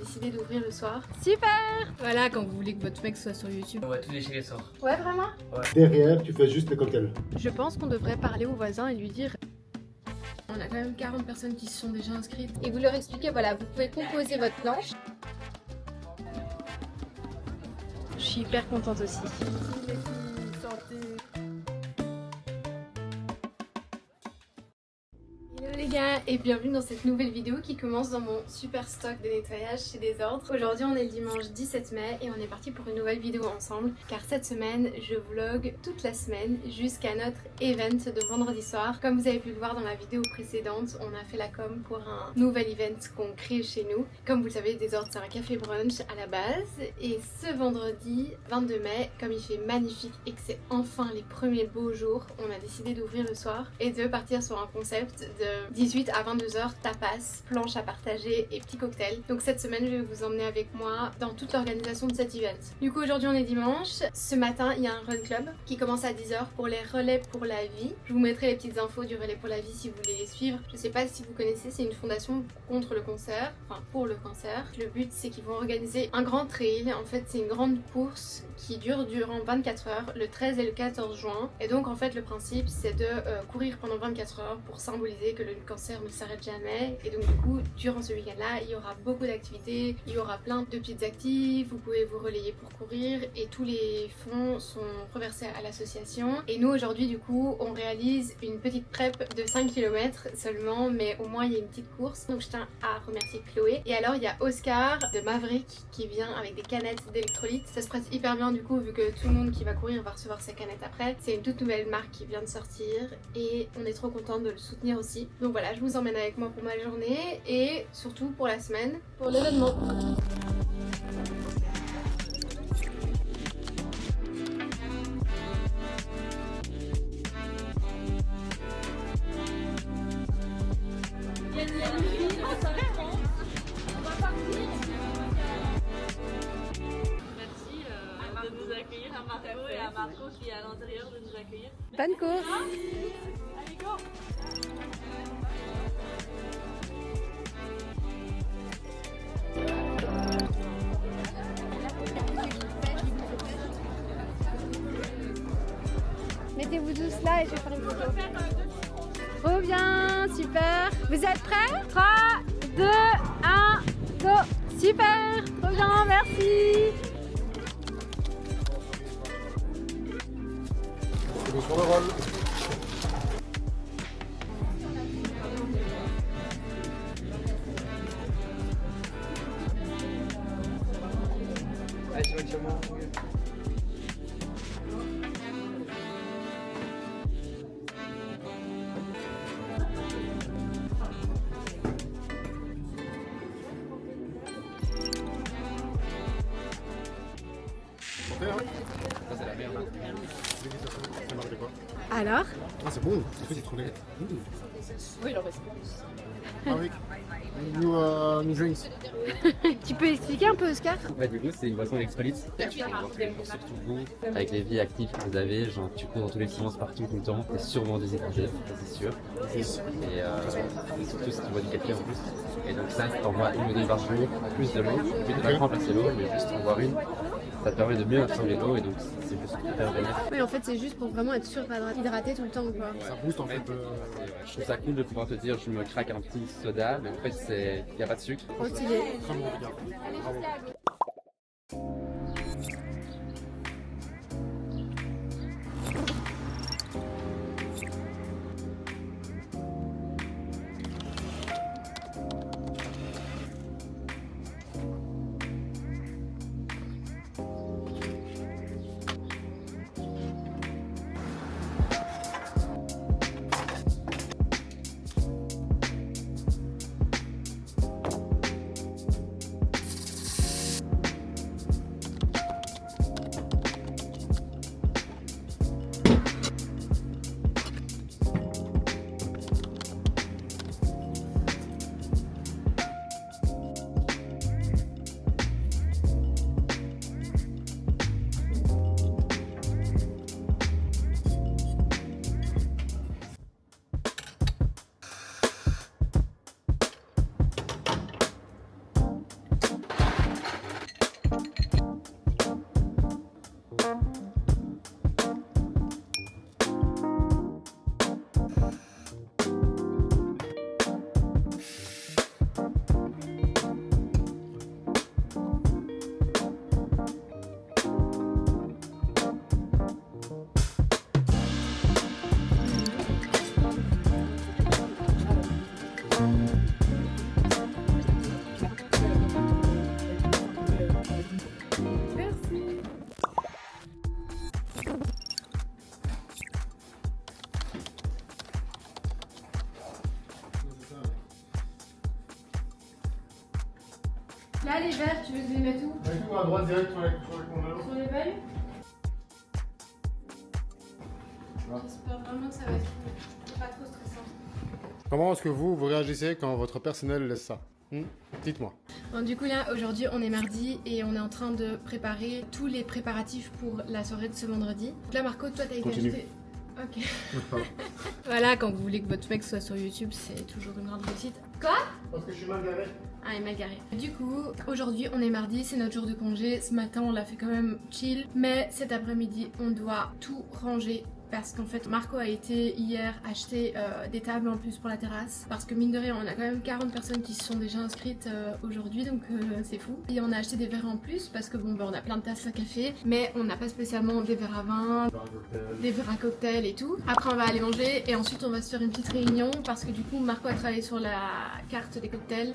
décidé d'ouvrir le soir. Super! Voilà, quand vous voulez que votre mec soit sur YouTube. On va tout déchirer les soirs. Ouais, vraiment? Derrière, tu fais juste les cocktails. Je pense qu'on devrait parler au voisin et lui dire... On a quand même 40 personnes qui se sont déjà inscrites. Et vous leur expliquez, voilà, vous pouvez composer votre planche. Je suis hyper contente aussi. Hello les gars et bienvenue dans cette nouvelle vidéo qui commence dans mon super stock de nettoyage chez Desordres. Aujourd'hui on est le dimanche 17 mai et on est parti pour une nouvelle vidéo ensemble car cette semaine je vlog toute la semaine jusqu'à notre event de vendredi soir. Comme vous avez pu le voir dans la vidéo précédente, on a fait la com pour un nouvel event qu'on crée chez nous. Comme vous le savez, Desordres c'est un café brunch à la base et ce vendredi 22 mai, comme il fait magnifique et que c'est enfin les premiers beaux jours, on a décidé d'ouvrir le soir et de partir sur un concept de 18 à 22h tapas, planche à partager et petits cocktails. Donc cette semaine je vais vous emmener avec moi dans toute l'organisation de cet event. Du coup aujourd'hui on est dimanche, ce matin il y a un run club qui commence à 10h pour les relais pour la vie. Je vous mettrai les petites infos du relais pour la vie si vous voulez les suivre. Je sais pas si vous connaissez, c'est une fondation contre le cancer, enfin pour le cancer. Le but c'est qu'ils vont organiser un grand trail, en fait c'est une grande course qui dure durant 24 heures, le 13 et le 14 juin. Et donc en fait le principe c'est de courir pendant 24 heures pour symboliser que le cancer ne s'arrête jamais. Et donc du coup durant ce week-end là il y aura beaucoup d'activités, il y aura plein de petites activités, vous pouvez vous relayer pour courir et tous les fonds sont reversés à l'association. Et nous aujourd'hui du coup on réalise une petite prep de 5 km seulement, mais au moins il y a une petite course. Donc je tiens à remercier Chloé. Et alors il y a Oscar de Maverick qui vient avec des canettes d'électrolytes. Ça se prête hyper bien du coup vu que tout le monde qui va courir va recevoir ses canettes après. C'est une toute nouvelle marque qui vient de sortir et on est trop content de le soutenir aussi. Donc voilà, je vous emmène avec moi pour ma journée et surtout pour la semaine, pour l'événement. De nous accueillir, à Marco et à Marco qui est à l'intérieur de nous accueillir. Bonne course! Allez, go! Mettez-vous tous là et je vais faire une photo. Trop bien, super. Vous êtes prêts? 3, 2, 1, go. Super, trop bien, merci. Sur le rôle. Allez, c'est moi. Ça c'est la merde. Ça marche de quoi? Alors? Ah c'est bon, en fait c'est trop bien. Oui, j'en reste. Ah oui. New drinks. Tu peux expliquer un peu, Oscar? Ouais, du coup, c'est une boisson électrolyte. Surtout vous, avec les vies actives que vous avez, genre tu cours dans tous les sens, partout, tout le temps, t'es sûrement déshydraté, ça c'est sûr. Et surtout si tu bois du café en plus. Et donc ça t'envoie une ou deux par jour, plus de l'eau, puis de pas remplacer l'eau, mais juste en boire une. Ça te permet de mieux absorber l'eau et donc c'est juste hyper bénéfique. Oui, en fait, c'est juste pour vraiment être sûr hydraté tout le temps, quoi. Ça booste en fait. Je trouve ça cool de pouvoir te dire je me craque un petit soda, mais en fait il n'y a pas de sucre. Trop stylé. Très bon, regarde. Bravo. Là, les verres, tu veux que je les mette où? À droite direct sur les congélos. Sur les feuilles? J'espère vraiment que ça va être pas trop stressant. Comment est-ce que vous réagissez quand votre personnel laisse ça? Dites-moi. Bon, du coup là aujourd'hui on est mardi et on est en train de préparer tous les préparatifs pour la soirée de ce vendredi. Donc là Marco, toi t'as été Continue. ajouté. Ok. Voilà, quand vous voulez que votre mec soit sur YouTube, c'est toujours une grande réussite. Quoi? Parce que je suis mal garé. Ah, il est mal garé. Du coup, aujourd'hui on est mardi, c'est notre jour de congé. Ce matin on l'a fait quand même chill, mais cet après-midi on doit tout ranger. Parce qu'en fait Marco a été hier acheter des tables en plus pour la terrasse. Parce que mine de rien on a quand même 40 personnes qui se sont déjà inscrites aujourd'hui, donc c'est fou. Et on a acheté des verres en plus parce que bon on a plein de tasses à café, mais on n'a pas spécialement des verres à vin, des verres à cocktail et tout. Après on va aller manger et ensuite on va se faire une petite réunion parce que du coup Marco a travaillé sur la carte des cocktails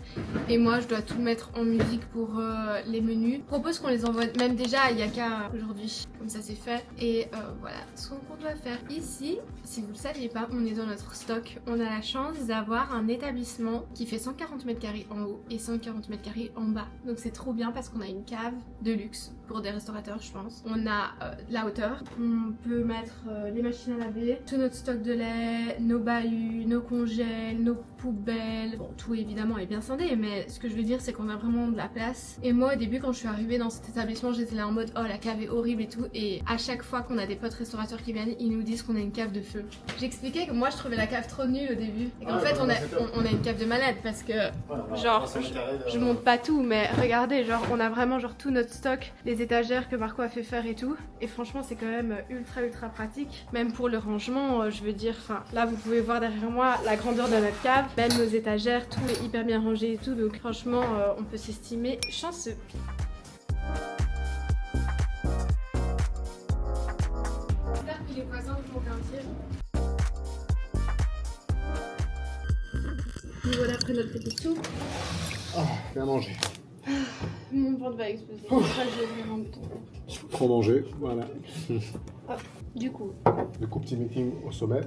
et moi je dois tout mettre en musique pour les menus. Je propose qu'on les envoie même déjà à Yaka aujourd'hui, comme ça c'est fait. Et voilà ce qu'on doit faire. Ici, si vous le saviez pas, on est dans notre stock. On a la chance d'avoir un établissement qui fait 140 mètres carrés en haut et 140 mètres carrés en bas. Donc c'est trop bien parce qu'on a une cave de luxe pour des restaurateurs, je pense. On a la hauteur. On peut mettre les machines à laver, tout notre stock de lait, nos bahuts, nos congèles, nos poubelles. Bon, tout évidemment est bien scindé, mais ce que je veux dire, c'est qu'on a vraiment de la place. Et moi, au début, quand je suis arrivée dans cet établissement, j'étais là en mode oh la cave est horrible et tout. Et à chaque fois qu'on a des potes restaurateurs qui viennent, ils nous disent qu'on a une cave de feu. J'expliquais que moi, je trouvais la cave trop nulle au début. Et qu'en fait, on a une cave de malade parce que genre, je monte pas tout, mais regardez, genre, on a vraiment genre tout notre stock, les étagères que Marco a fait faire et tout. Et franchement, c'est quand même ultra pratique. Même pour le rangement, je veux dire, enfin, là, vous pouvez voir derrière moi la grandeur de notre cave. Même nos étagères, tout est hyper bien rangé et tout. Donc franchement, on peut s'estimer chanceux. J'espère que les voisins vont bien dire. Nous voilà après notre petite soupe. Ah, bien manger. Mon ventre va exploser. Je vais ouvrir un bouton. Trop manger, voilà. Du coup, Le coup petit meeting au sommet.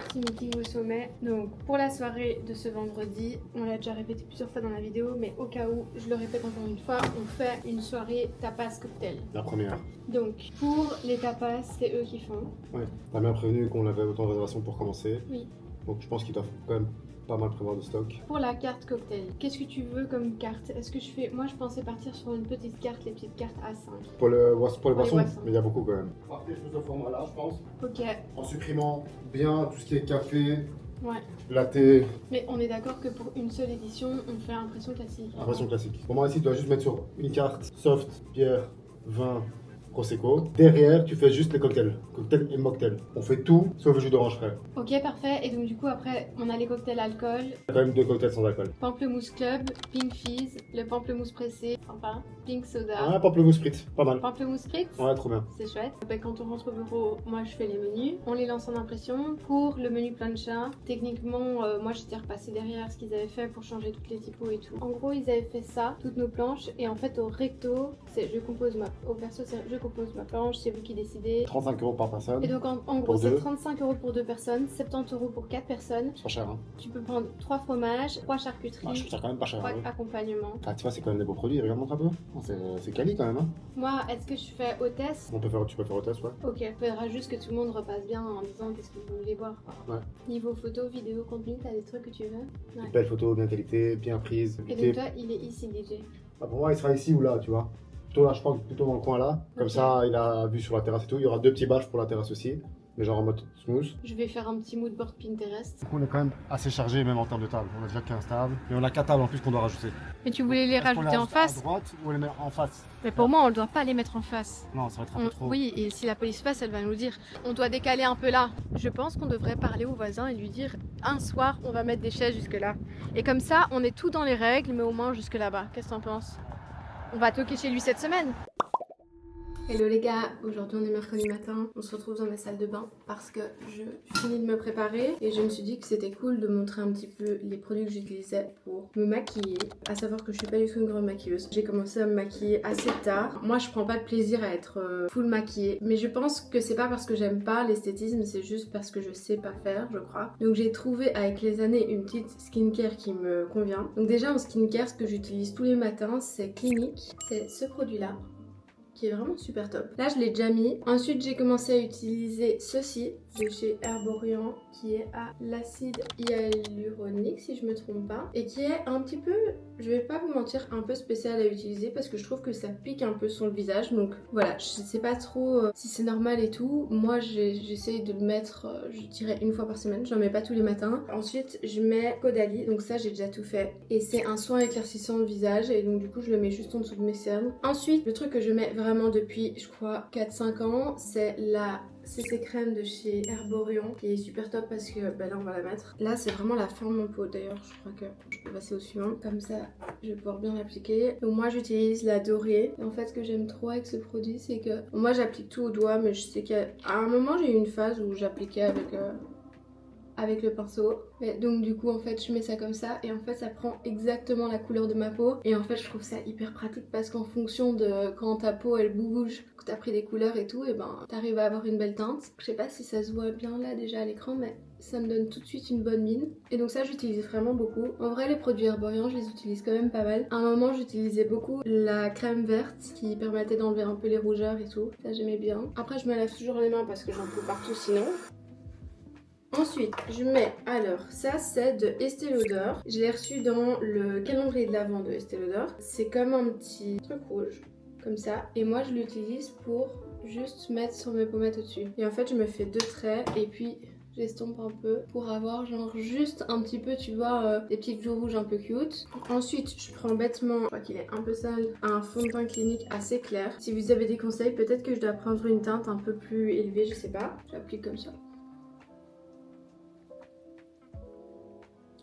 petit meeting au sommet. Donc pour la soirée de ce vendredi, on l'a déjà répété plusieurs fois dans la vidéo, mais au cas où, je le répète encore une fois, on fait une soirée tapas cocktail. La première. Donc pour les tapas, c'est eux qui font. Ouais. T'as bien prévenu qu'on avait autant de réservations pour commencer. Oui. Donc je pense qu'ils doivent quand même pas mal prévoir de stock. Pour la carte cocktail, qu'est-ce que tu veux comme carte? Est-ce que je fais... Moi je pensais partir sur une petite carte, les petites cartes A5. Pour les boissons, boissons. mais il y a beaucoup quand même. Partez sur ce format-là, je pense. Ok, En supprimant bien tout ce qui est café, ouais. latte, Mais on est d'accord que pour une seule édition, on fait impression classique. impression classique. Pour moi ici, tu dois juste mettre sur une carte soft, bière, vin, prosecco. Derrière, tu fais juste les cocktails. Cocktail et mocktail. On fait tout sauf le jus d'orange frais. Ok, parfait. Et donc du coup après, on a les cocktails alcool, Il y a quand même 2 cocktails sans alcool. Pamplemousse Club, Pink Fizz, le pamplemousse pressé, enfin Pink Soda, Ah, pamplemousse spritz, pas mal. pamplemousse spritz. Ouais, trop bien. C'est chouette. Ben, quand on rentre au bureau, moi je fais les menus. On les lance en impression. Pour le menu plancha, techniquement, moi j'étais repassée derrière ce qu'ils avaient fait pour changer toutes les typos et tout. En gros, ils avaient fait ça, toutes nos planches. Et en fait, au recto, c'est je compose ma. Au verso, c'est je compose ma planche, c'est vous qui décidez. 35 € par personne. Et donc en gros, Pour c'est deux. 35 € pour 2 personnes, 70 € pour 4 personnes. C'est pas cher, hein. Tu peux prendre 3 fromages, 3 charcuteries, Ah, je trouve ça quand même pas cher. 3 ouais. accompagnements. Ah, tu vois, c'est quand même des beaux produits. Regarde, montre un peu. Oh, c'est quali quand même, hein. Moi, est-ce que je fais hôtesse? Tu peux faire au test, ouais. Ok, il faudra juste que tout le monde repasse bien en disant qu'est-ce que vous voulez boire. Ouais. Niveau photo, vidéo, contenu, t'as des trucs que tu veux? Ouais. Belle photo, bien qualité, bien prise. Et donc toi, il est ici DJ. Ah, pour moi, il sera ici ou là, tu vois. Plutôt là, je pense, plutôt dans le coin là. Comme Ok. ça, il a vue sur la terrasse et tout. Il y aura 2 petits badges pour la terrasse aussi. Mais genre en mode smooth. Je vais faire un petit mood board Pinterest. Du coup, on est quand même assez chargé, même en termes de tables. On a déjà 15 tables. Et on a 4 tables en plus qu'on doit rajouter. Mais tu voulais les Est-ce qu'on rajouter en rajoute face? À droite ou on les met en face? Mais pour moi, on ne doit pas les mettre en face. Non, ça va être un peu trop. Oui, et si la police passe, elle va nous dire on doit décaler un peu là. Je pense qu'on devrait parler au voisin et lui dire un soir, on va mettre des chaises jusque là. Et comme ça, on est tout dans les règles, mais au moins jusque là-bas. Qu'est-ce que t'en penses? On va toquer chez lui cette semaine. Hello les gars, aujourd'hui on est mercredi matin, on se retrouve dans ma salle de bain parce que je finis de me préparer et je me suis dit que c'était cool de montrer un petit peu les produits que j'utilisais pour me maquiller. À savoir que je suis pas du tout une grande maquilleuse, j'ai commencé à me maquiller assez tard. Moi je prends pas de plaisir à être full maquillée, mais je pense que c'est pas parce que j'aime pas l'esthétisme, c'est juste parce que je sais pas faire, je crois. Donc j'ai trouvé avec les années une petite skincare qui me convient. Donc déjà en skincare, ce que j'utilise tous les matins c'est Clinique, c'est ce produit là qui est vraiment super top. Là je l'ai déjà mis. Ensuite j'ai commencé à utiliser ceci de chez Herborian qui est à l'acide hyaluronique si je me trompe pas et qui est un petit peu, je vais pas vous mentir, un peu spécial à utiliser parce que je trouve que ça pique un peu sur le visage. Donc voilà, je sais pas trop si c'est normal et tout. Moi j'essaye de le mettre, je dirais une fois par semaine, j'en mets pas tous les matins. Ensuite je mets Caudalie, donc ça j'ai déjà tout fait et c'est un soin éclaircissant de visage et donc du coup je le mets juste en dessous de mes cernes. Ensuite le truc que je mets vraiment depuis je crois 4-5 ans c'est la CC crème de chez Herborian qui est super top parce que bah là on va la mettre. Là c'est vraiment la fin de mon pot, d'ailleurs je crois que je peux passer au suivant. Comme ça je vais pouvoir bien l'appliquer. Donc moi j'utilise la dorée. Et en fait ce que j'aime trop avec ce produit c'est que moi j'applique tout au doigt, mais je sais qu'à un moment j'ai eu une phase où j'appliquais avec le pinceau. Et donc du coup en fait je mets ça comme ça et en fait ça prend exactement la couleur de ma peau et en fait je trouve ça hyper pratique parce qu'en fonction de quand ta peau elle bouge, que t'as pris des couleurs et tout, et ben t'arrives à avoir une belle teinte. Je sais pas si ça se voit bien là déjà à l'écran, mais ça me donne tout de suite une bonne mine et donc ça j'utilise vraiment beaucoup. En vrai les produits Herborian je les utilise quand même pas mal. À un moment j'utilisais beaucoup la crème verte qui permettait d'enlever un peu les rougeurs et tout, ça j'aimais bien. Après je me lave toujours les mains parce que j'en peux partout sinon. Ensuite, je mets, alors ça c'est de Estée Lauder. Je l'ai reçu dans le calendrier de l'Avent de Estée Lauder. C'est comme un petit truc rouge, comme ça. Et moi je l'utilise pour juste mettre sur mes pommettes au-dessus. Et en fait je me fais 2 traits et puis j'estompe un peu pour avoir genre juste un petit peu, tu vois, des petites joues rouges un peu cute. Ensuite je prends bêtement, je crois qu'il est un peu sale, un fond de teint Clinique assez clair. Si vous avez des conseils, peut-être que je dois prendre une teinte un peu plus élevée, je sais pas. J'applique comme ça.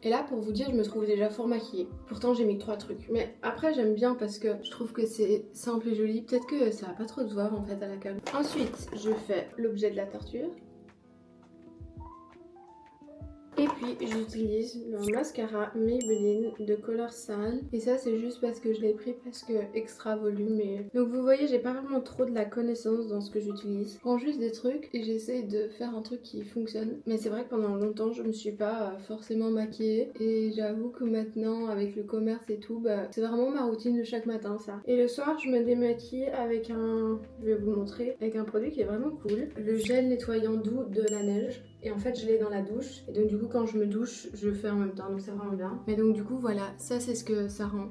Et là pour vous dire je me trouve déjà fort maquillée. Pourtant j'ai mis 3 trucs. Mais après j'aime bien parce que je trouve que c'est simple et joli. Peut-être que ça va pas trop se voir en fait à la cam. Ensuite je fais l'objet de la torture. Et puis j'utilise le mascara Maybelline de Color Sale. Et ça c'est juste parce que je l'ai pris parce que extra volume. Et... donc vous voyez j'ai pas vraiment trop de la connaissance dans ce que j'utilise. Je prends juste des trucs et j'essaie de faire un truc qui fonctionne. Mais c'est vrai que pendant longtemps je me suis pas forcément maquillée. Et j'avoue que maintenant avec le commerce et tout, bah, c'est vraiment ma routine de chaque matin ça. Et le soir je me démaquille avec un... je vais vous le montrer. Avec un produit qui est vraiment cool. Le gel nettoyant doux de la neige. Et en fait je l'ai dans la douche. Et donc du coup quand je me douche je le fais en même temps, donc c'est vraiment bien. Mais donc du coup voilà, ça c'est ce que ça rend.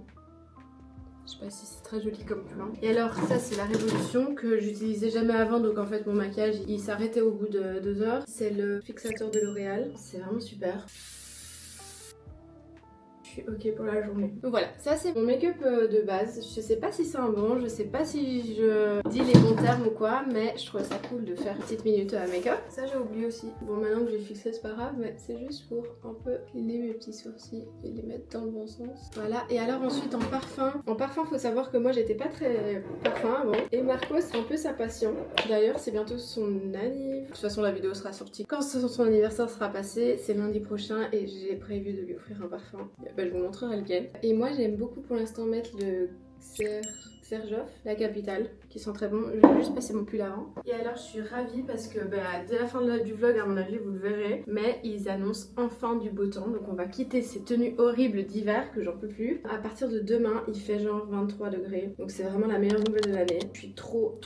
Je sais pas si c'est très joli comme plan. Et alors ça c'est la Révolution que j'utilisais jamais avant, donc en fait mon maquillage il s'arrêtait au bout de 2 heures. C'est le fixateur de L'Oréal, c'est vraiment super. Je suis ok pour la journée. Donc voilà, ça c'est mon make-up de base. Je sais pas si c'est un bon, je sais pas si je dis les bons termes ou quoi, mais je trouve ça cool de faire une petite minute make-up. Ça j'ai oublié aussi. Bon maintenant que j'ai fixé c'est pas grave, mais c'est juste pour un peu cleaner mes petits sourcils et les mettre dans le bon sens. Voilà, et alors ensuite en parfum faut savoir que moi j'étais pas très parfum avant. Et Marco c'est un peu sa passion. D'ailleurs c'est bientôt son anniversaire. De toute façon la vidéo sera sortie quand son anniversaire sera passé, c'est lundi prochain et j'ai prévu de lui offrir un parfum. Je vous montrerai lequel. Et moi j'aime beaucoup pour l'instant mettre le Xerjoff, la capitale, qui sent très bon. Je vais juste passer mon pull avant. Et alors je suis ravie parce que dès la fin du vlog à mon avis vous le verrez, mais ils annoncent enfin du beau temps. Donc on va quitter ces tenues horribles d'hiver que j'en peux plus. À partir de demain il fait genre 23 degrés. Donc c'est vraiment la meilleure nouvelle de l'année. Je suis trop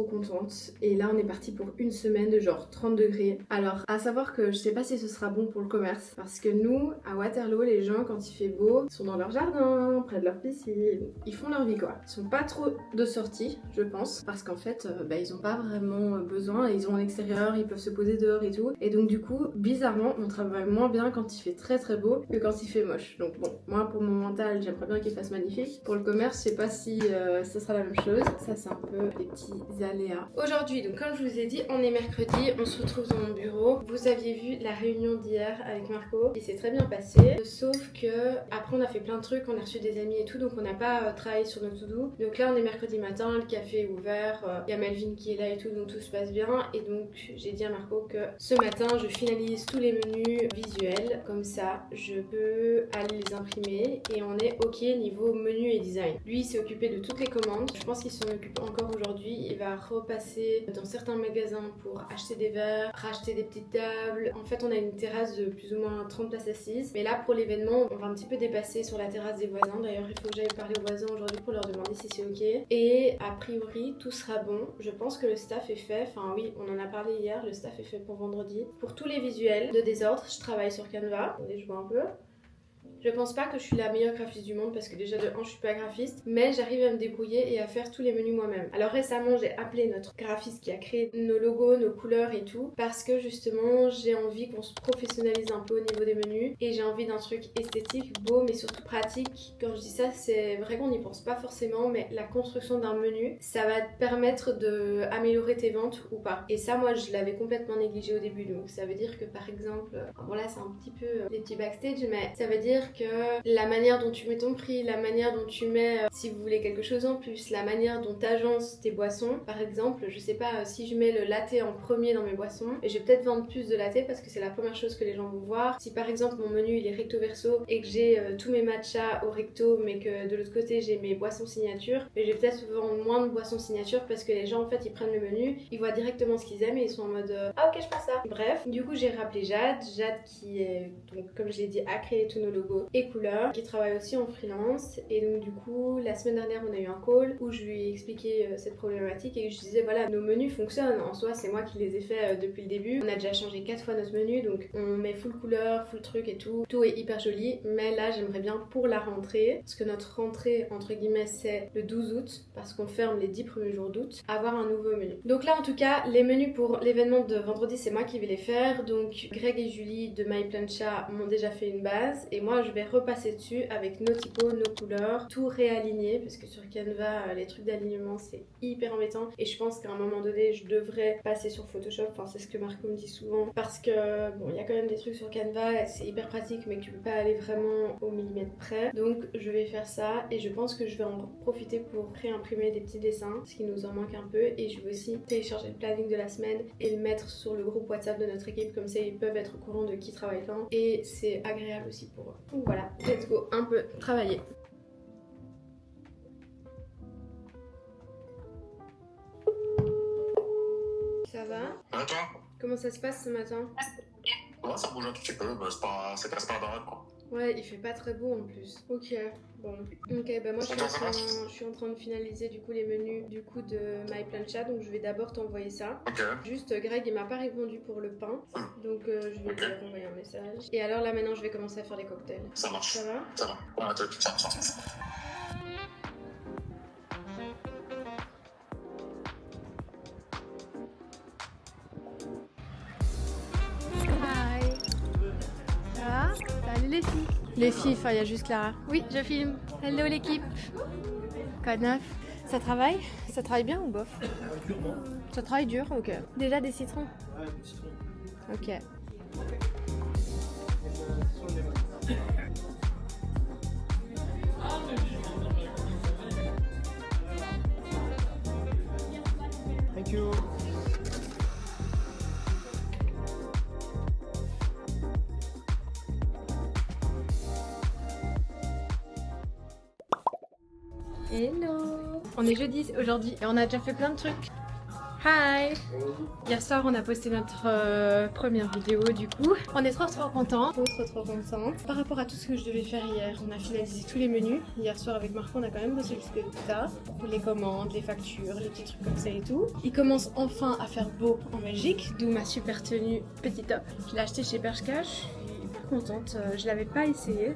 contente. Et là on est parti pour une semaine de genre 30 degrés. Alors à savoir que je sais pas si ce sera bon pour le commerce. Parce que nous à Waterloo les gens quand il fait beau ils sont dans leur jardin, près de leur piscine. Ils font leur vie quoi. Ils sont pas trop de sorties je pense. Parce qu'en fait ils ont pas vraiment besoin. Ils ont l'extérieur, ils peuvent se poser dehors et tout. Et donc du coup bizarrement on travaille moins bien quand il fait très beau que quand il fait moche. Donc bon moi pour mon mental j'aimerais bien qu'il fasse magnifique. Pour le commerce je sais pas si ça sera la même chose. Ça c'est un peu les petits aléas. Aujourd'hui donc comme je vous ai dit on est mercredi, on se retrouve dans mon bureau. Vous aviez vu la réunion d'hier avec Marco et c'est très bien passé. Sauf que après on a fait plein de trucs, on a reçu des amis et tout, donc on n'a pas travaillé sur nos to-do. Donc là on est mercredi matin, le café est ouvert, il y a Melvin qui est là et tout, donc tout se passe bien. Et donc j'ai dit à Marco que ce matin je finalise tous les menus visuels, comme ça je peux aller les imprimer et on est ok niveau menu et design. Lui il s'est occupé de toutes les commandes, je pense qu'il s'en occupe encore aujourd'hui. Il va repasser dans certains magasins pour acheter des verres, racheter des petites tables. En fait on a une terrasse de plus ou moins 30 places assises, mais là pour l'événement on va un petit peu dépasser sur la terrasse des voisins. D'ailleurs il faut que j'aille parler aux voisins aujourd'hui pour leur demander si c'est ok. Et a priori tout sera bon. Je pense que le staff est fait, enfin oui on en a parlé hier, le staff est fait pour vendredi. Pour tous les visuels de désordre, je travaille sur Canva. Attendez, je vois un peu. Je pense pas que je suis la meilleure graphiste du monde parce que déjà de 1 je suis pas graphiste, mais j'arrive à me débrouiller et à faire tous les menus moi-même. Alors récemment j'ai appelé notre graphiste qui a créé nos logos, nos couleurs et tout, parce que justement j'ai envie qu'on se professionnalise un peu au niveau des menus et j'ai envie d'un truc esthétique, beau mais surtout pratique. Quand je dis ça c'est vrai qu'on n'y pense pas forcément, mais la construction d'un menu ça va te permettre d'améliorer tes ventes ou pas. Et ça moi je l'avais complètement négligé au début, donc ça veut dire que par exemple, bon là c'est un petit peu les petits backstage, mais ça veut dire que la manière dont tu mets ton prix, la manière dont tu mets si vous voulez quelque chose en plus, la manière dont tu agences tes boissons. Par exemple, je sais pas, si je mets le latte en premier dans mes boissons, je vais peut-être vendre plus de latte parce que c'est la première chose que les gens vont voir. Si par exemple mon menu il est recto verso et que j'ai tous mes matchas au recto mais que de l'autre côté j'ai mes boissons signature, je vais peut-être vendre moins de boissons signature parce que les gens en fait ils prennent le menu, ils voient directement ce qu'ils aiment et ils sont en mode ah ok je prends ça. Bref, du coup j'ai rappelé Jade qui est donc comme je l'ai dit a créé tous nos logos et couleurs, qui travaille aussi en freelance. Et donc du coup la semaine dernière on a eu un call où je lui ai expliqué cette problématique et je disais voilà nos menus fonctionnent, en soi c'est moi qui les ai fait depuis le début, on a déjà changé 4 fois notre menu donc on met full couleur, full truc et tout est hyper joli, mais là j'aimerais bien pour la rentrée, parce que notre rentrée entre guillemets c'est le 12 août parce qu'on ferme les 10 premiers jours d'août, avoir un nouveau menu. Donc là en tout cas les menus pour l'événement de vendredi c'est moi qui vais les faire, donc Greg et Julie de My Plancha m'ont déjà fait une base et moi je vais repasser dessus avec nos typos, nos couleurs, tout réaligné parce que sur Canva les trucs d'alignement c'est hyper embêtant et je pense qu'à un moment donné je devrais passer sur Photoshop, enfin c'est ce que Marco me dit souvent parce que bon il y a quand même des trucs sur Canva, c'est hyper pratique mais que tu peux pas aller vraiment au millimètre près, donc je vais faire ça et je pense que je vais en profiter pour réimprimer des petits dessins, ce qui nous en manque un peu, et je vais aussi télécharger le planning de la semaine et le mettre sur le groupe WhatsApp de notre équipe, comme ça ils peuvent être au courant de qui travaille quand et c'est agréable aussi pour eux. Donc voilà, let's go, un peu travailler. Ça va? Et toi? Comment ça se passe ce matin? Ouais, ça bouge un tout petit peu, mais c'est pas dans quoi. Ouais, il fait pas très beau en plus. Ok, bon. Ok, bah moi je suis en train de finaliser du coup les menus du coup de My Plancha, donc je vais d'abord t'envoyer ça. Ok. Juste Greg il m'a pas répondu pour le pain, donc je vais lui envoyer un message. Et alors là maintenant je vais commencer à faire les cocktails. Ça marche. Ça va? Ça va. Ouais, tiens. Hi. Ça va? Salut les filles. Les filles, enfin il y a juste Clara. Oui, je filme. Hello l'équipe. Quoi de neuf? Ça travaille? Ça travaille bien ou bof? Ça travaille dur, ok. Déjà des citrons? Ouais, du citron. Ok. Thank you. Hello! On est jeudi aujourd'hui et on a déjà fait plein de trucs. Hi! Hier soir on a posté notre première vidéo du coup. On est trop contents, trop contents. Par rapport à tout ce que je devais faire hier, on a finalisé tous les menus. Hier soir avec Marco on a quand même bossé jusqu'à tard. Pour les commandes, les factures, les petits trucs comme ça et tout. Il commence enfin à faire beau en Belgique, d'où ma super tenue petit top. Je l'ai acheté chez Bershka, je suis hyper contente, je l'avais pas essayé.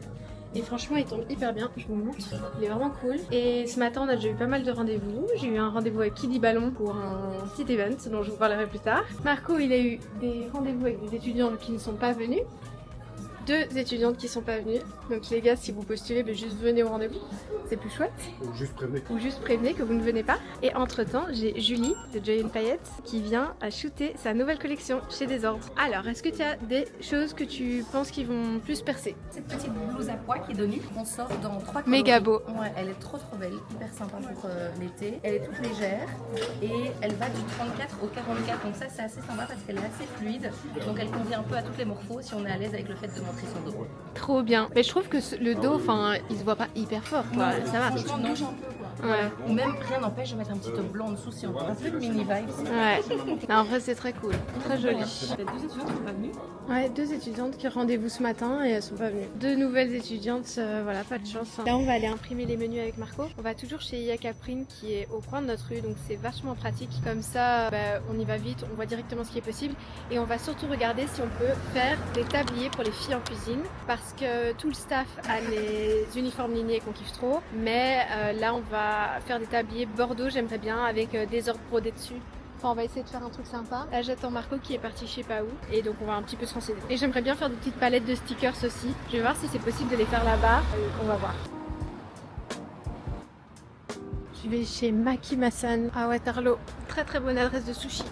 Et franchement il tombe hyper bien, je vous montre, il est vraiment cool. Et ce matin on a déjà eu pas mal de rendez-vous. J'ai eu un rendez-vous avec Kiddy Ballon pour un petit event dont je vous parlerai plus tard. Marco il a eu des rendez-vous avec des étudiants qui ne sont pas venus. 2 étudiantes qui sont pas venues. Donc les gars, si vous postulez, ben juste venez au rendez-vous. C'est plus chouette. Ou juste prévenez. Ou juste prévenez que vous ne venez pas. Et entre-temps, j'ai Julie de Joy & Paillettes qui vient à shooter sa nouvelle collection chez Desordre. Alors, est-ce que tu as des choses que tu penses qui vont plus percer? Cette petite blouse à pois qui est de nu, on sort dans 3 coloris. Méga beau. Ouais, elle est trop belle, hyper sympa pour l'été. Elle est toute légère et elle va du 34 au 44. Donc ça c'est assez sympa parce qu'elle est assez fluide. Donc elle convient un peu à toutes les morphos si on est à l'aise avec le fait de montrer son dos. Trop bien. Mais je trouve que le dos, enfin, il se voit pas hyper fort. Quoi. Ça va. Franchement, bouge un peu quoi. Ouais. Ou même rien n'empêche de mettre un petit top blanc en dessous si on veut un peu de mini vibes. Ouais. Non, en vrai, c'est très cool. Très joli. Il y a 2 étudiantes qui sont pas venues. Ouais, 2 étudiantes qui ont rendez-vous ce matin et elles sont pas venues. 2 nouvelles étudiantes, voilà, pas de chance. Là, on va aller imprimer les menus avec Marco. On va toujours chez Yacaprine qui est au coin de notre rue, donc c'est vachement pratique. Comme ça, on y va vite, on voit directement ce qui est possible. Et on va surtout regarder si on peut faire des tabliers pour les filles en cuisine parce que tout le staff a les uniformes lignés qu'on kiffe trop. Mais là, on va faire des tabliers Bordeaux, j'aimerais bien, avec des ordres brodés dessus. Enfin, on va essayer de faire un truc sympa. Là, j'attends Marco qui est parti je sais pas où. Et donc, on va un petit peu se renseigner. Et j'aimerais bien faire des petites palettes de stickers aussi. Je vais voir si c'est possible de les faire là-bas. On va voir. Je vais chez Makimasan à Waterloo. Très très bonne adresse de sushi.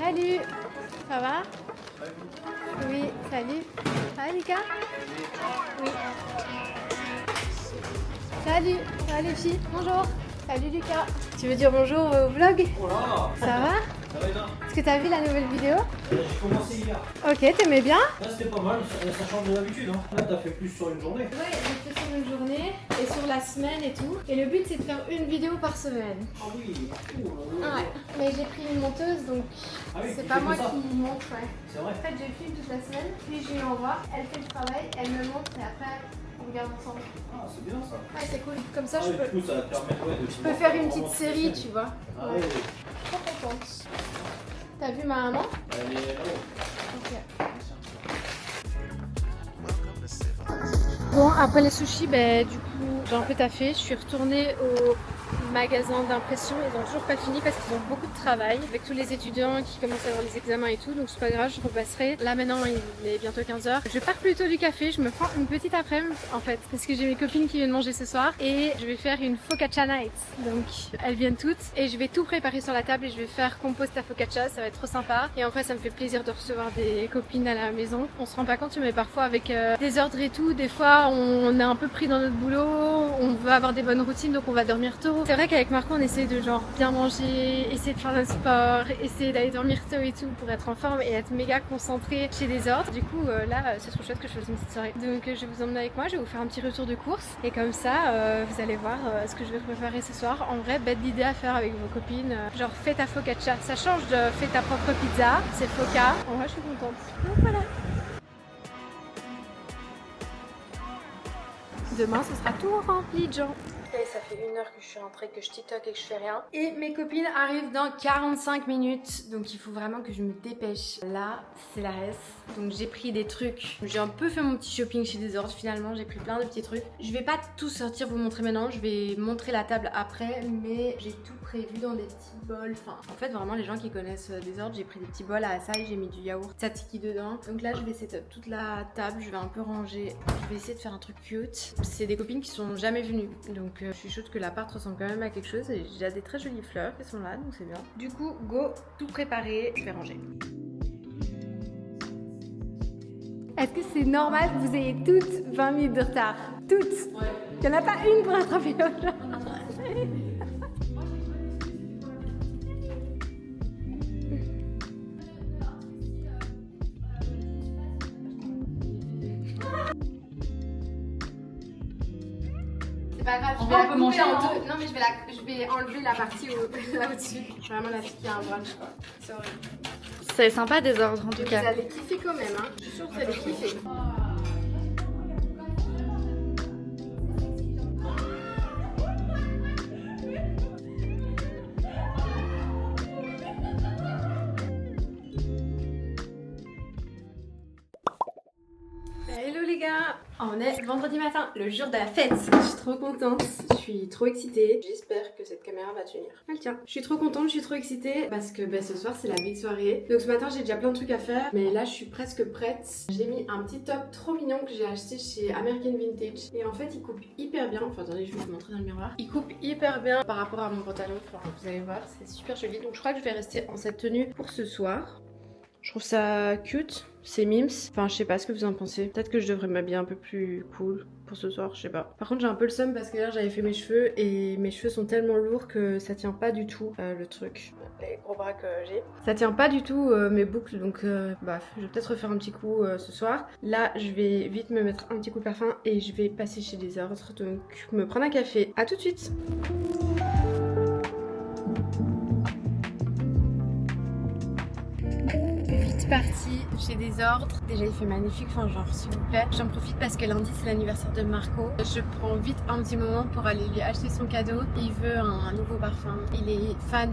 Salut, ça va? Oui, salut. Ça va Lucas? Oui. Salut, ça va les filles? Bonjour. Salut Lucas. Tu veux dire bonjour au vlog? Voilà. Ça va? Ça va bien. Est-ce que t'as vu la nouvelle vidéo? J'ai commencé hier. Ok, t'aimais bien? Là c'était pas mal, ça change de l'habitude. Hein. Là t'as fait plus sur une journée. Ouais, j'ai fait sur une journée et sur la semaine et tout. Et le but c'est de faire une vidéo par semaine. Ah oui, Ouais. Mais j'ai pris une monteuse donc Ah oui, c'est tu pas fais moi que ça. qui monte, ouais. C'est vrai. En fait, je filme toute la semaine, puis je lui envoie, elle fait le travail, elle me montre et après on regarde ensemble. Ah c'est bien ça. Ouais, c'est cool. Comme ça, Ah je oui, peux, du coup ça va te permettre de je peux faire une petite série, tu vois. Ah Ouais. oui, Trop contente. T'as vu ma maman? elle est là-haut. Ok. Bon, après les sushis, du coup, j'ai un peu taffé. Je suis retournée au magasin d'impression. Ils ont toujours pas fini parce qu'ils ont beaucoup de travail avec tous les étudiants qui commencent à avoir les examens et tout. Donc c'est pas grave, je repasserai. Là maintenant, il est bientôt 15h. Je pars plutôt du café. Je me prends une petite après-midi en fait parce que j'ai mes copines qui viennent manger ce soir et je vais faire une focaccia night. Donc elles viennent toutes et je vais tout préparer sur la table et je vais faire compost à focaccia. Ça va être trop sympa. Et en fait, ça me fait plaisir de recevoir des copines à la maison. On se rend pas compte, mais parfois avec des ordres et tout, des fois on est un peu pris dans notre boulot. On veut avoir des bonnes routines donc on va dormir tôt. C'est vrai qu'avec Marco on essaie de genre bien manger, essayer de faire le sport, essayer d'aller dormir tôt et tout pour être en forme et être méga concentré chez Desordre. Du coup là c'est trop chouette que je fasse une petite soirée. Donc je vais vous emmener avec moi, je vais vous faire un petit retour de course et comme ça vous allez voir ce que je vais préparer ce soir. En vrai, bête d'idée à faire avec vos copines. Genre fais ta focaccia, ça change de fais ta propre pizza, c'est foca. En vrai je suis contente. Donc voilà. Demain, ce sera tout rempli de gens. Et ça fait 1 heure que je suis rentrée, que je TikTok et que je fais rien. Et mes copines arrivent dans 45 minutes. Donc il faut vraiment que je me dépêche. Là, c'est la reste. Donc j'ai pris des trucs. J'ai un peu fait mon petit shopping chez Desordre finalement. J'ai pris plein de petits trucs. Je vais pas tout sortir, vous montrer maintenant. Je vais montrer la table après. Mais j'ai tout prévu dans des petits bols. Enfin, en fait, vraiment, les gens qui connaissent Desordre, j'ai pris des petits bols à açaï. J'ai mis du yaourt tzatziki dedans. Donc là, je vais setup toute la table. Je vais un peu ranger. Je vais essayer de faire un truc cute. C'est des copines qui sont jamais venues. Donc je suis chaude que l'appart ressemble quand même à quelque chose et j'ai des très jolies fleurs qui sont là donc c'est bien. Du coup go, tout préparé, je vais ranger. Est-ce que c'est normal que vous ayez toutes 20 minutes de retard? Toutes? Ouais. Il n'y en a pas une pour rattraper l'autre. C'est pas grave, je vais la couper en deux. Non mais je vais enlever la partie là au-dessus. Vraiment la fille qui a un brunch quoi. C'est horrible. C'est sympa Desordre en tout Vous cas. allez kiffer quand même hein. Je suis sûre que vous allez kiffer. Hello On est vendredi matin, le jour de la fête. Je suis trop contente, je suis trop excitée. J'espère que cette caméra va tenir. Elle tient. Je suis trop contente, je suis trop excitée parce que ce soir c'est la big soirée. Donc ce matin j'ai déjà plein de trucs à faire, mais là je suis presque prête. J'ai mis un petit top trop mignon que j'ai acheté chez American Vintage. Et en fait il coupe hyper bien. Enfin attendez, je vais vous montrer dans le miroir. Il coupe hyper bien par rapport à mon pantalon. Enfin, vous allez voir, c'est super joli. Donc je crois que je vais rester en cette tenue pour ce soir. Je trouve ça cute, c'est mims. Enfin, je sais pas ce que vous en pensez. Peut-être que je devrais m'habiller un peu plus cool pour ce soir, je sais pas. Par contre, j'ai un peu le seum parce que hier j'avais fait mes cheveux et mes cheveux sont tellement lourds que ça tient pas du tout le truc. Les gros bras que j'ai. Ça tient pas du tout mes boucles, donc bah, je vais peut-être refaire un petit coup ce soir. Là, je vais vite me mettre un petit coup de parfum et je vais passer chez des ordres, donc me prendre un café. À tout de suite. Partie chez des ordres. Déjà il fait magnifique, enfin genre s'il vous plaît. J'en profite parce que lundi c'est l'anniversaire de Marco. Je prends vite un petit moment pour aller lui acheter son cadeau. Il veut un nouveau parfum. Il est fan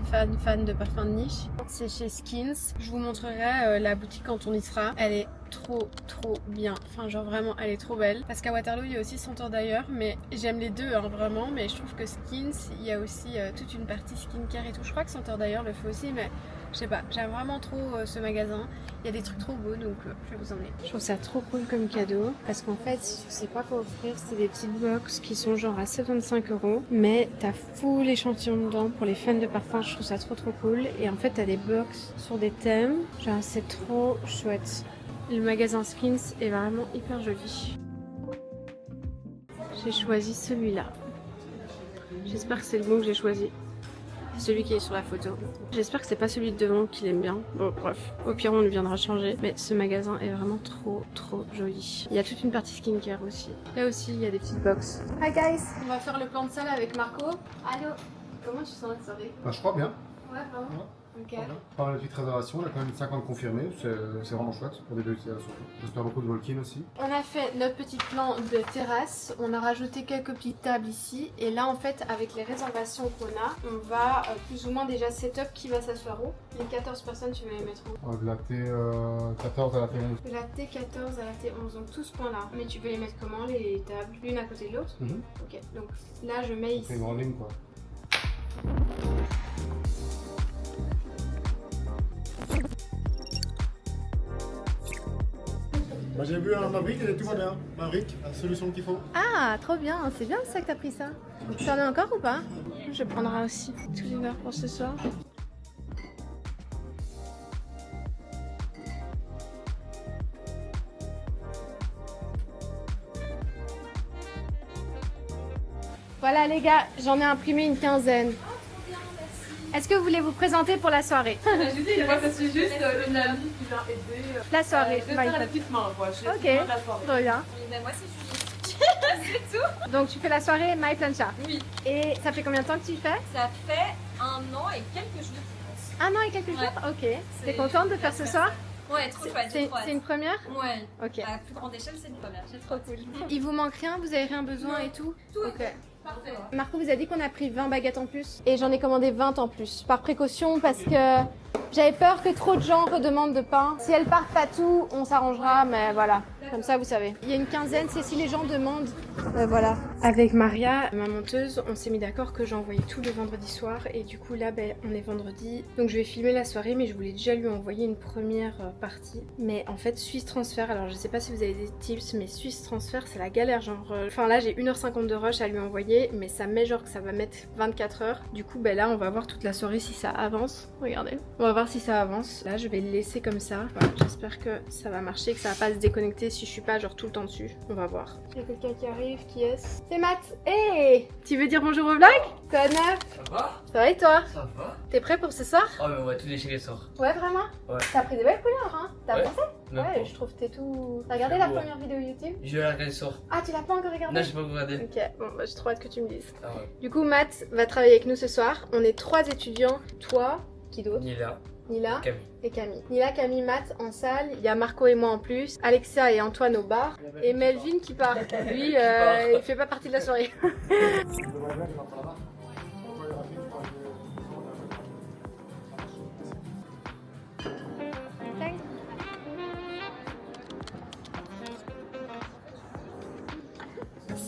de parfums de niche. C'est chez Skins. Je vous montrerai la boutique quand on y sera. Elle est trop bien. Enfin genre vraiment elle est trop belle. Parce qu'à Waterloo il y a aussi Centre d'ailleurs, mais j'aime les deux hein, vraiment. Mais je trouve que Skins il y a aussi toute une partie skincare et tout. Je crois que Centre d'ailleurs le fait aussi, mais je sais pas, j'aime vraiment trop ce magasin. Il y a des trucs trop beaux, donc je vais vous emmener. Je trouve ça trop cool comme cadeau parce qu'en fait, si tu sais pas quoi offrir, c'est des petites box qui sont genre à 75 €, mais t'as full échantillon dedans pour les fans de parfum. Je trouve ça trop cool. Et en fait, t'as des box sur des thèmes. Genre, c'est trop chouette. Le magasin Skins est vraiment hyper joli. J'ai choisi celui-là. J'espère que c'est le bon que j'ai choisi. Celui qui est sur la photo. J'espère que c'est pas celui de devant qu'il aime bien. Bon bref, au pire on lui viendra changer. Mais ce magasin est vraiment trop joli. Il y a toute une partie skincare aussi. Là aussi il y a des petites box. Hi guys, on va faire le plan de salle avec Marco. Allô. Comment tu sens la soirée? Bah, je crois bien. Ouais vraiment. Ouais. Ok. Par la petite réservation, il y a quand même 50 confirmés, c'est vraiment chouette pour débuter surtout. J'espère beaucoup de walk-in aussi. On a fait notre petit plan de terrasse, on a rajouté quelques petites tables ici et là en fait avec les réservations qu'on a, on va plus ou moins déjà setup qui va s'asseoir où. Les 14 personnes tu vas les mettre où? De la T14 à la T11. De la T14 à la T11, donc tout ce point là. Mais tu veux les mettre comment les tables? L'une à côté de l'autre? Ok, donc là je mets ici. C'est une grande ligne quoi. Bah, j'ai vu un Maverick et tout va bien. Maverick, la solution qu'il faut. Ah, trop bien, c'est bien ça que t'as pris ça. Tu en as encore ou pas? Je prendrai aussi tous les verres pour ce soir. Voilà les gars, j'en ai imprimé une quinzaine. Est-ce que vous voulez vous présenter pour la soirée? Moi, je suis juste une amie qui m'a aidé. La soirée, Je vais faire la petite main, quoi. Je ok, fais la soirée. trop bien. Mais moi, c'est tout. Donc tu fais la soirée My Plancha. Oui. Et ça fait combien de temps que tu le fais? Ça fait 1 an et quelques jours, je pense. 1 an et quelques jours? Ouais. Ok. T'es contente de faire ce soir? Ouais, trop chouette. C'est une première? Ouais. Ok. À la plus grande échelle, c'est une première. C'est trop cool. Il vous manque rien? Vous avez rien besoin et tout? Tout. Ok. Parfait. Marco vous a dit qu'on a pris 20 baguettes en plus et j'en ai commandé 20 en plus par précaution parce que j'avais peur que trop de gens redemandent de pain. Si elles partent pas tout, on s'arrangera, mais voilà, comme ça vous savez. Il y a une quinzaine, c'est si les gens demandent, voilà. Avec Maria, ma monteuse, on s'est mis d'accord que j'envoyais tout le vendredi soir et du coup là on est vendredi. Donc je vais filmer la soirée mais je voulais déjà lui envoyer une première partie. Mais en fait Swiss Transfer, alors je sais pas si vous avez des tips mais Swiss Transfer c'est la galère genre. Enfin là j'ai 1h50 de rush à lui envoyer mais ça met genre que ça va mettre 24 heures. Du coup là on va voir toute la soirée si ça avance. Regardez, on va voir si ça avance. Là je vais le laisser comme ça. Voilà, j'espère que ça va marcher, que ça va pas se déconnecter si je suis pas genre tout le temps dessus. On va voir. Il y a quelqu'un qui arrive, qui est-ce? C'est Matt. Hey, tu veux dire bonjour au vlog? Quoi de neuf? Ça va? Ça va et toi? Ça va? T'es prêt pour ce soir? Oh mais on va tout déchirer ce soir. Ouais vraiment? Ouais. T'as pris des belles couleurs hein? T'as Ouais. pensé? Même Ouais, pas. je trouve que t'es tout... T'as regardé la Ouais. première vidéo YouTube? Je vais la regarder ce soir. Ah tu l'as pas encore regardé? Non, j'ai pas regardé. Ok, bon bah j'ai trop hâte que tu me dises. Ah ouais. Du coup Matt va travailler avec nous ce soir. On est 3 étudiants. Toi, qui d'autre? Nila, Nila Camille. et Camille. Nila, Camille, Matt en salle. Il y a Marco et moi en plus. Alexia et Antoine au bar. Et Melvin qui part. Lui, il fait pas partie de la soirée.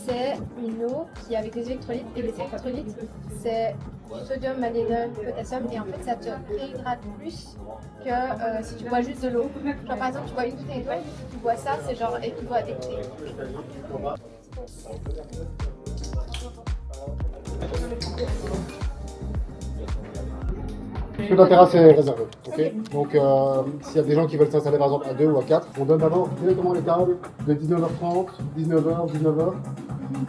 c'est une eau qui est avec des électrolytes et les électrolytes c'est sodium, magnésium, potassium et en fait ça te réhydrate plus que si tu bois juste de l'eau. Genre par exemple tu bois une bouteille d'eau, tu bois ça c'est genre équivaut à des clés. Tout la terrasse est réservé. Okay. Donc s'il y a des gens qui veulent s'installer par exemple à 2 ou à 4, on donne d'abord directement les tables de 19h30, 19h, 19h.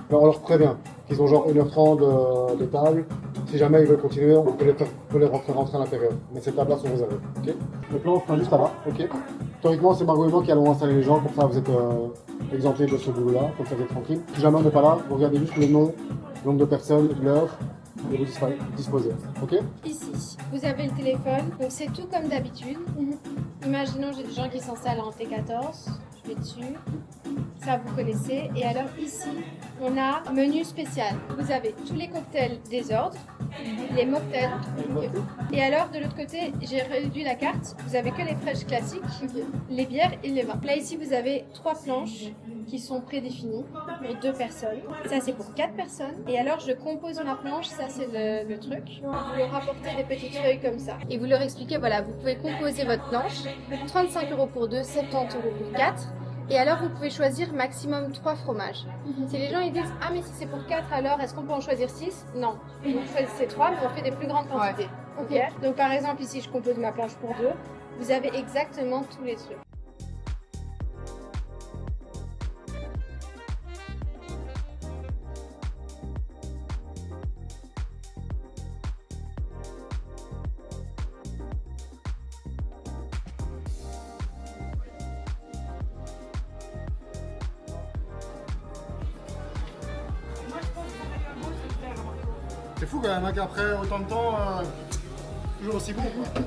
Alors on leur prévient qu'ils ont genre 1h30 de table. Si jamais ils veulent continuer, on peut les faire rentrer à l'intérieur. Mais ces tables-là sont réservées. Okay. Le plan sera juste là-bas. Okay. Théoriquement, c'est Margot et moi qui allons installer les gens. Pour ça, vous êtes exemptés de ce boulot-là. Comme ça, vous êtes tranquille. Si jamais on n'est pas là, vous regardez juste le nom, le nombre de personnes, l'heure. Et vous disposez. Ok? Ici, vous avez le téléphone, donc c'est tout comme d'habitude. Imaginons j'ai des gens qui s'installent en T14, je vais dessus, ça vous connaissez. Et alors ici, on a menu spécial. Vous avez tous les cocktails des ordres, les mocktails. Et alors de l'autre côté, j'ai réduit la carte. Vous avez que les fraîches classiques, les bières et les vins. Là ici, vous avez 3 planches qui sont prédéfinies pour 2 personnes. Ça c'est pour 4 personnes. Et alors je compose ma planche, ça c'est le truc. Vous leur apportez des petites feuilles comme ça. Et vous leur expliquez, voilà, vous pouvez composer votre planche. 35 € pour 2, 70 € pour 4. Et alors vous pouvez choisir maximum 3 fromages. Si les gens ils disent ah mais si c'est pour 4 alors est-ce qu'on peut en choisir 6? Non. Vous choisissez 3 mais on fait des plus grandes quantités. Ouais. Ok. Donc par exemple ici je compose ma planche pour 2. Vous avez exactement tous les trucs. C'est fou quand même hein, qu'après autant de temps, toujours aussi bon quoi.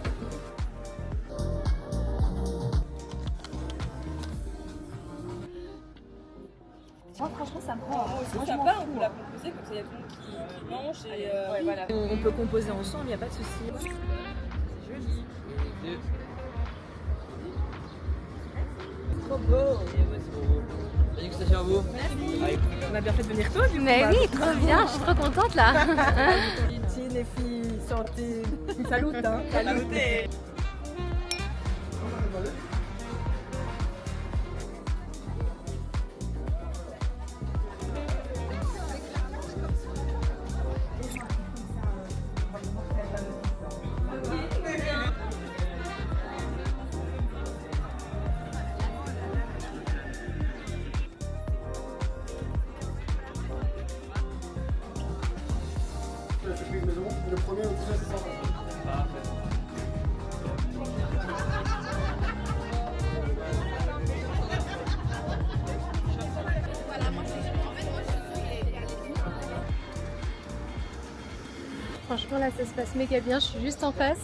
Moi franchement ça me prend. Moi ça part, on peut la composer, comme ça il y a tout le monde qui mange et ouais, voilà. On peut composer ensemble, il n'y a pas de souci. C'est joli. Trop beau. Dégustation à vous. Merci. On a bien fait de venir tôt du coup. Mais oui, trop bien, je suis trop contente là. Les filles, santé. Salut hein. Salut. Le premier aussi, c'est ça. Franchement là ça se passe méga bien, je suis juste en face.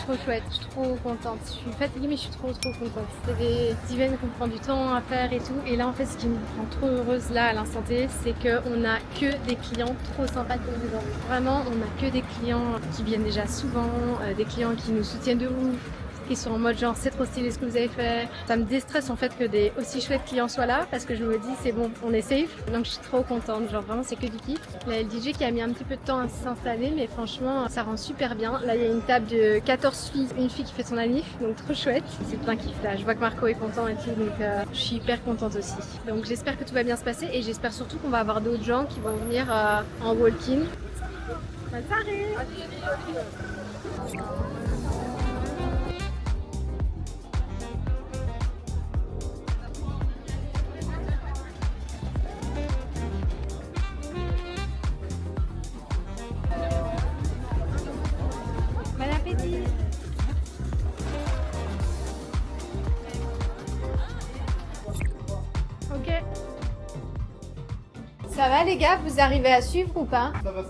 Trop chouette, je suis trop contente. Je suis fatiguée mais je suis trop contente. C'est des events qu'on prend du temps à faire et tout. Et là en fait ce qui me rend trop heureuse là à l'instant T, c'est qu'on a que des clients trop sympas comme vous avez. Vraiment on a que des clients qui viennent déjà souvent, des clients qui nous soutiennent de ouf. Qui sont en mode genre c'est trop stylé ce que vous avez fait. Ça me déstresse en fait que des aussi chouettes clients soient là parce que je me dis c'est bon, on est safe. Donc je suis trop contente, genre vraiment c'est que du kiff. Là il y a le DJ qui a mis un petit peu de temps à s'installer mais franchement ça rend super bien. Là il y a une table de 14 filles, une fille qui fait son anniv, donc trop chouette. C'est plein kiff là, je vois que Marco est content et tout donc je suis hyper contente aussi. Donc j'espère que tout va bien se passer et j'espère surtout qu'on va avoir d'autres gens qui vont venir en walk-in. Bonne soirée. Bon appétit. Ok. Ça va les gars, vous arrivez à suivre ou pas? Ça va. Là,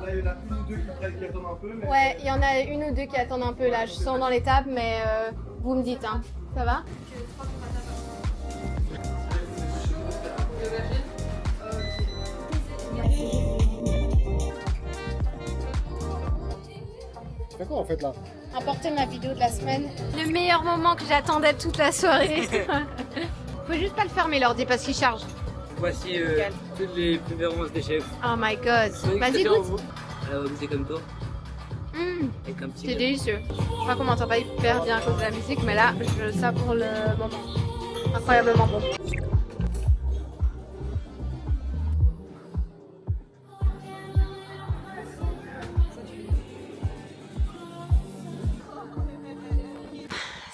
il y en a une ou deux qui attendent un peu. Mais... Ouais, il y en a une ou deux qui attendent un peu là. Je sens dans les tables, mais vous me dites, hein. Ça va? Tu fais quoi en fait là? Apporter ma vidéo de la semaine. Le meilleur moment que j'attendais toute la soirée. Faut juste pas le fermer l'ordi parce qu'il charge. Voici toutes les préférences des chefs. Oh my god. Vas-y, goûte. Alors, on va goûter comme toi. Avec un petit. C'est délicieux. Je crois qu'on m'entend pas hyper bien à cause de la musique, mais là, je savoure le moment. Incroyablement bon.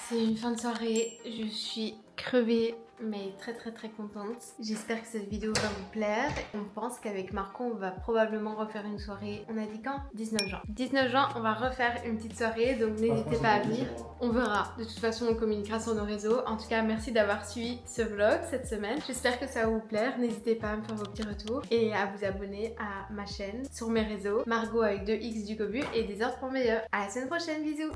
C'est une fin de soirée, je suis crevée mais très contente. J'espère que cette vidéo va vous plaire. On pense qu'avec Marco on va probablement refaire une soirée, on a dit quand? 19 juin. 19 juin on va refaire une petite soirée, donc n'hésitez pas à venir. On verra, de toute façon on communiquera sur nos réseaux. En tout cas merci d'avoir suivi ce vlog cette semaine. J'espère que ça va vous plaire, n'hésitez pas à me faire vos petits retours et à vous abonner à ma chaîne sur mes réseaux. Margot avec 2X du Cobu et des ordres pour meilleurs. À la semaine prochaine, bisous.